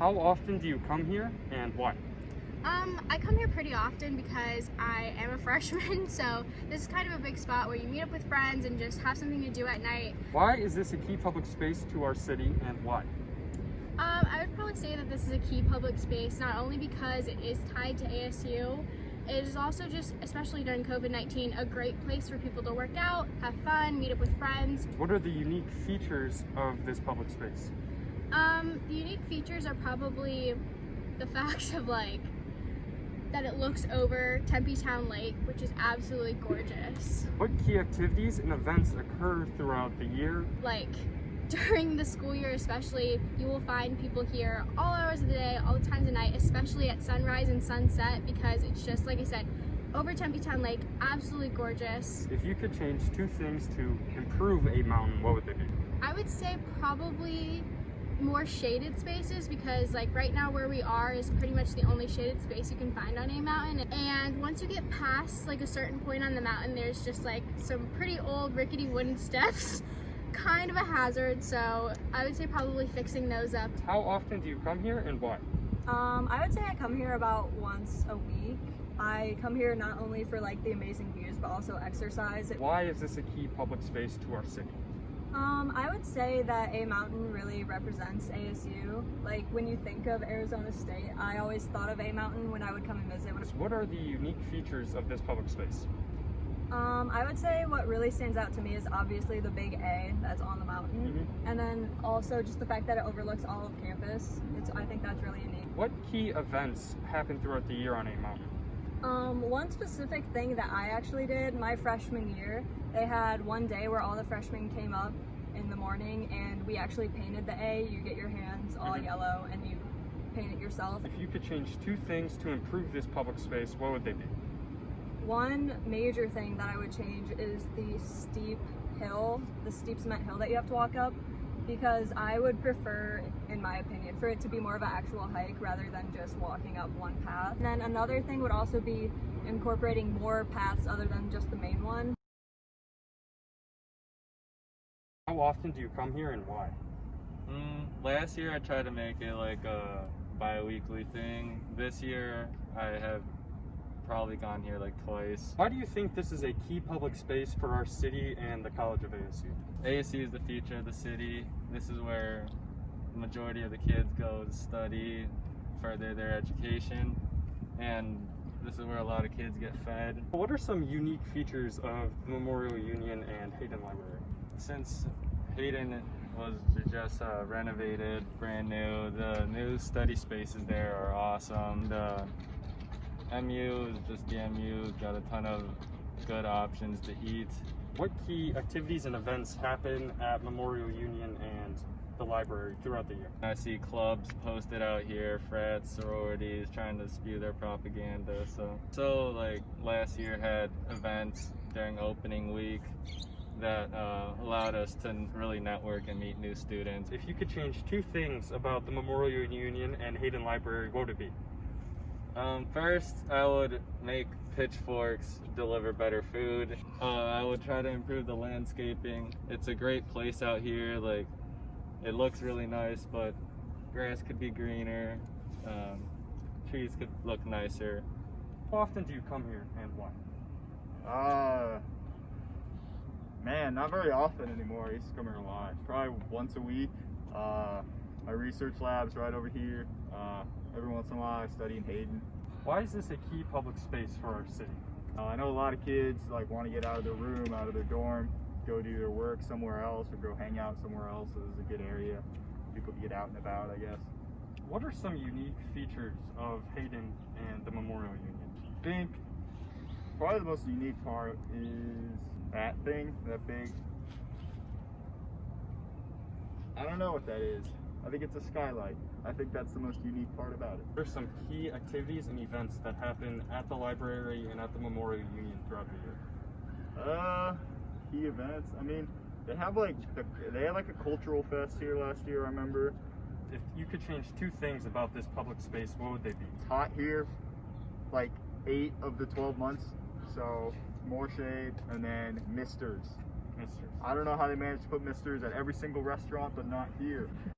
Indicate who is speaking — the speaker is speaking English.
Speaker 1: How often do you come here and why?
Speaker 2: I come here pretty often because I am a freshman, so this is kind of a big spot where you meet up with friends and just have something to do at night.
Speaker 1: Why is this a key public space to our city and why?
Speaker 2: I would probably say that this is a key public space, not only because it is tied to ASU, it is also just, especially during COVID-19, a great place for people to work out, have fun, meet up with friends.
Speaker 1: What are the unique features of this public space?
Speaker 2: The unique features are probably the fact of that it looks over Tempe Town Lake, which is absolutely gorgeous.
Speaker 1: What key activities and events occur throughout the year?
Speaker 2: During the school year especially, you will find people here all hours of the day, all the times of night, especially at sunrise and sunset, because it's just, like I said, over Tempe Town Lake, absolutely gorgeous.
Speaker 1: If you could change two things to improve a mountain, what would they be?
Speaker 2: I would say probably more shaded spaces, because right now where we are is pretty much the only shaded space you can find on a mountain, and once you get past a certain point on the mountain, there's just some pretty old rickety wooden steps, kind of a hazard. So I would say probably fixing those up.
Speaker 1: How often do you come here and why?
Speaker 3: I would say I come here about once a week. I come here not only for the amazing views, but also exercise.
Speaker 1: Why is this a key public space to our city?
Speaker 3: I would say that A Mountain really represents ASU. When you think of Arizona State, I always thought of A Mountain when I would come and visit.
Speaker 1: What are the unique features of this public space?
Speaker 3: I would say what really stands out to me is obviously the big A that's on the mountain, and then also just the fact that it overlooks all of campus. I think that's really unique.
Speaker 1: What key events happen throughout the year on A Mountain?
Speaker 3: One specific thing that I actually did my freshman year, they had one day where all the freshmen came up in the morning and we actually painted the A. You get your hands all yellow and you paint it yourself.
Speaker 1: If you could change two things to improve this public space, what would they be?
Speaker 3: One major thing that I would change is the steep cement hill that you have to walk up, because I would prefer, in my opinion, for it to be more of an actual hike rather than just walking up one path. And then another thing would also be incorporating more paths other than just the main one.
Speaker 1: How often do you come here and why?
Speaker 4: Last year I tried to make it a bi-weekly thing. This year I have probably gone here twice.
Speaker 1: Why do you think this is a key public space for our city and the College of ASU?
Speaker 4: ASU is the future of the city. This is where the majority of the kids go to study, further their education, and this is where a lot of kids get fed.
Speaker 1: What are some unique features of Memorial Union and Hayden Library?
Speaker 4: Since Hayden was just renovated, brand new, the new study spaces there are awesome. The MU is just the MU, got a ton of good options to eat.
Speaker 1: What key activities and events happen at Memorial Union and the library throughout the year?
Speaker 4: I see clubs posted out here, frats, sororities, trying to spew their propaganda. So last year had events during opening week that allowed us to really network and meet new students.
Speaker 1: If you could change two things about the Memorial Union and Hayden Library, what would it be?
Speaker 4: First, I would make Pitchforks deliver better food. I would try to improve the landscaping. It's a great place out here. It looks really nice, but grass could be greener. Trees could look nicer.
Speaker 1: How often do you come here and why?
Speaker 5: Man, not very often anymore. I used to come here a lot. Probably once a week. My research lab's right over here. Every once in a while I study in Hayden.
Speaker 1: Why is this a key public space for our city?
Speaker 5: I know a lot of kids want to get out of their room, out of their dorm, go do their work somewhere else or go hang out somewhere else. So this is a good area. People can get out and about, I guess.
Speaker 1: What are some unique features of Hayden and the Memorial Union?
Speaker 5: I think probably the most unique part is that thing, that big, I don't know what that is. I think it's a skylight. I think that's the most unique part about it.
Speaker 1: What are some key activities and events that happen at the library and at the Memorial Union throughout the year?
Speaker 5: Key events. I mean, they have they had a cultural fest here last year, I remember.
Speaker 1: If you could change two things about this public space, what would they be?
Speaker 5: It's hot here, 8 of the 12 months, so more shade, and then misters.
Speaker 1: Misters.
Speaker 5: I don't know how they managed to put misters at every single restaurant, but not here.